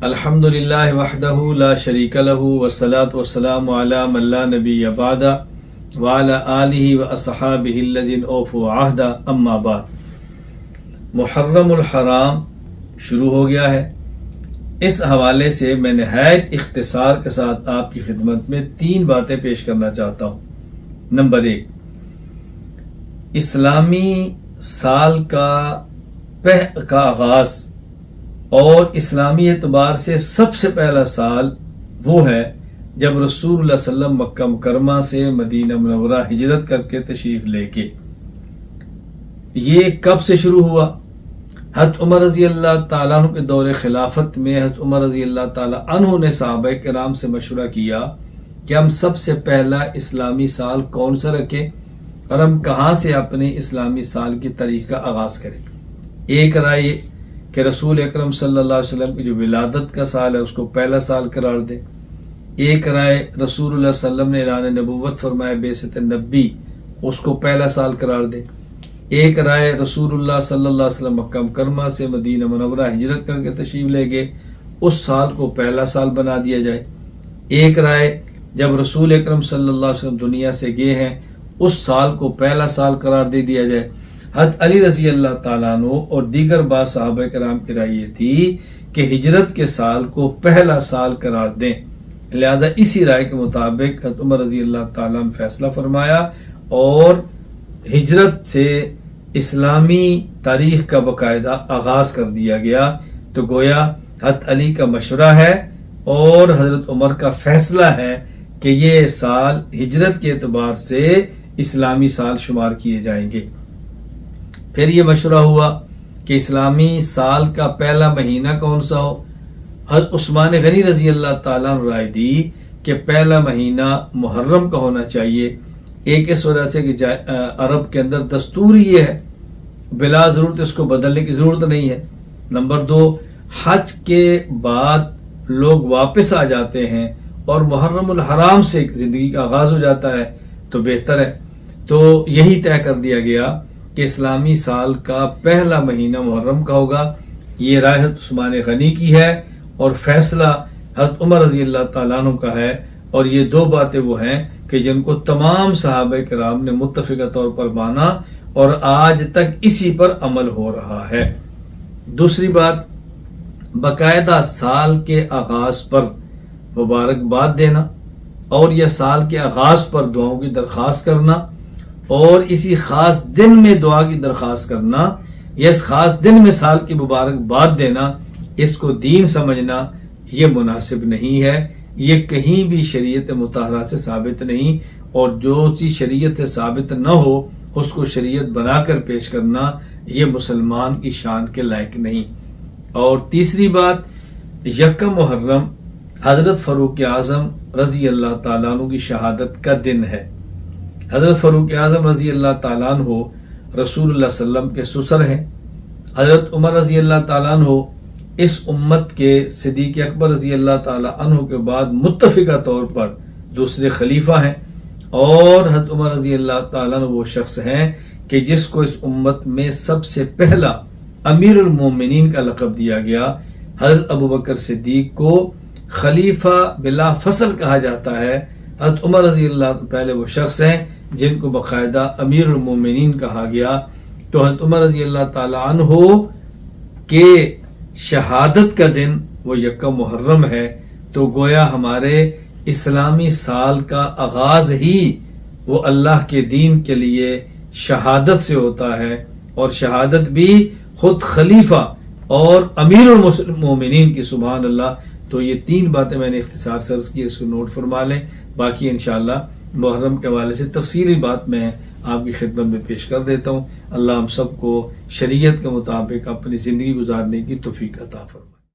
الحمدللہ وحدہ لا شریک لہ والصلاة والسلام علی من لا نبی بعد وعلی آلہ واصحابہ الذین اوفوا عہدہ اما بعد۔ محرم الحرام شروع ہو گیا ہے۔ اس حوالے سے میں نہایت اختصار کے ساتھ آپ کی خدمت میں 3 باتیں پیش کرنا چاہتا ہوں۔ نمبر 1، اسلامی سال کا آغاز اور اسلامی اعتبار سے سب سے پہلا سال وہ ہے جب رسول اللہ صلی اللہ علیہ وسلم مکہ مکرمہ سے مدینہ منورہ ہجرت کر کے تشریف لے کے۔ یہ کب سے شروع ہوا؟ حضرت عمر رضی اللہ تعالیٰ عنہ کے دور خلافت میں حضرت عمر رضی اللہ تعالیٰ عنہ نے صحابہ کرام سے مشورہ کیا کہ ہم سب سے پہلا اسلامی سال کون سا رکھیں اور ہم کہاں سے اپنے اسلامی سال کی تاریخ کا آغاز کریں۔ ایک رائے کہ رسول اکرم صلی اللہ علیہ وسلم کی جو ولادت کا سال ہے اس کو پہلا سال قرار دیں۔ ایک رائے رسول اللہ صلی اللہ علیہ وسلم نے اعلان نبوت فرمایا بعثت نبی، اس کو پہلا سال قرار دیں۔ ایک رائے رسول اللہ صلی اللہ علیہ وسلم مکہ مکرمہ سے مدینہ منورہ ہجرت کر کے تشریف لے گئے، اس سال کو پہلا سال بنا دیا جائے۔ ایک رائے جب رسول اکرم صلی اللہ علیہ وسلم دنیا سے گئے ہیں اس سال کو پہلا سال قرار دے دیا جائے۔ حضرت علی رضی اللہ تعالیٰ عنہ اور دیگر بعض صحابہ کرام کی رائے یہ تھی کہ ہجرت کے سال کو پہلا سال قرار دیں، لہذا اسی رائے کے مطابق حضرت عمر رضی اللہ تعالیٰ نے فیصلہ فرمایا اور ہجرت سے اسلامی تاریخ کا باقاعدہ آغاز کر دیا گیا۔ تو گویا حضرت علی کا مشورہ ہے اور حضرت عمر کا فیصلہ ہے کہ یہ سال ہجرت کے اعتبار سے اسلامی سال شمار کیے جائیں گے۔ پھر یہ مشورہ ہوا کہ اسلامی سال کا پہلا مہینہ کون سا ہو۔ حضرت عثمان غنی رضی اللہ تعالیٰ نے رائے دی کہ پہلا مہینہ محرم کا ہونا چاہیے۔ ایک اس وجہ سے کہ عرب کے اندر دستور یہ ہے، بلا ضرورت اس کو بدلنے کی ضرورت نہیں ہے۔ نمبر 2، حج کے بعد لوگ واپس آ جاتے ہیں اور محرم الحرام سے زندگی کا آغاز ہو جاتا ہے تو بہتر ہے۔ تو یہی طے کر دیا گیا کہ اسلامی سال کا پہلا مہینہ محرم کا ہوگا۔ یہ رائے حضرت عثمان غنی کی ہے اور فیصلہ حضرت عمر رضی اللہ تعالیٰ عنہ کا ہے، اور یہ 2 باتیں وہ ہیں کہ جن کو تمام صحابہ کرام نے متفقہ طور پر مانا اور آج تک اسی پر عمل ہو رہا ہے۔ دوسری بات، باقاعدہ سال کے آغاز پر مبارکباد دینا اور یہ سال کے آغاز پر دعاؤں کی درخواست کرنا اور اسی خاص دن میں دعا کی درخواست کرنا یا اس خاص دن میں سال کی مبارکباد دینا، اس کو دین سمجھنا یہ مناسب نہیں ہے۔ یہ کہیں بھی شریعت مطہرہ سے ثابت نہیں، اور جو چیز شریعت سے ثابت نہ ہو اس کو شریعت بنا کر پیش کرنا یہ مسلمان کی شان کے لائق نہیں۔ اور تیسری بات، 1 محرم حضرت فاروق اعظم رضی اللہ تعالیٰ عنہ کی شہادت کا دن ہے۔ حضرت فاروق اعظم رضی اللہ تعالیٰ عنہ رسول اللہ صلی اللہ علیہ وسلم کے سسر ہیں۔ حضرت عمر رضی اللہ تعالیٰ عنہ اس امت کے صدیق اکبر رضی اللہ تعالیٰ عنہ کے بعد متفقہ طور پر دوسرے خلیفہ ہیں، اور حضرت عمر رضی اللہ تعالیٰ عنہ وہ شخص ہیں کہ جس کو اس امت میں سب سے پہلا امیر المومنین کا لقب دیا گیا۔ حضرت ابوبکر صدیق کو خلیفہ بلا فصل کہا جاتا ہے، حضرت عمر رضی اللہ پہلے وہ شخص ہیں جن کو باقاعدہ امیر المومنین کہا گیا۔ تو حضرت عمر رضی اللہ تعالیٰ عنہ کے شہادت کا دن وہ 1 محرم ہے۔ تو گویا ہمارے اسلامی سال کا آغاز ہی وہ اللہ کے دین کے لیے شہادت سے ہوتا ہے، اور شہادت بھی خود خلیفہ اور امیر المومنین کی، سبحان اللہ۔ تو یہ 3 باتیں میں نے اختصار سے عرض کی، اس کو نوٹ فرما لیں۔ باقی انشاءاللہ محرم کے حوالے سے تفصیلی بات میں آپ کی خدمت میں پیش کر دیتا ہوں۔ اللہ ہم سب کو شریعت کے مطابق اپنی زندگی گزارنے کی توفیق عطا فرمائے۔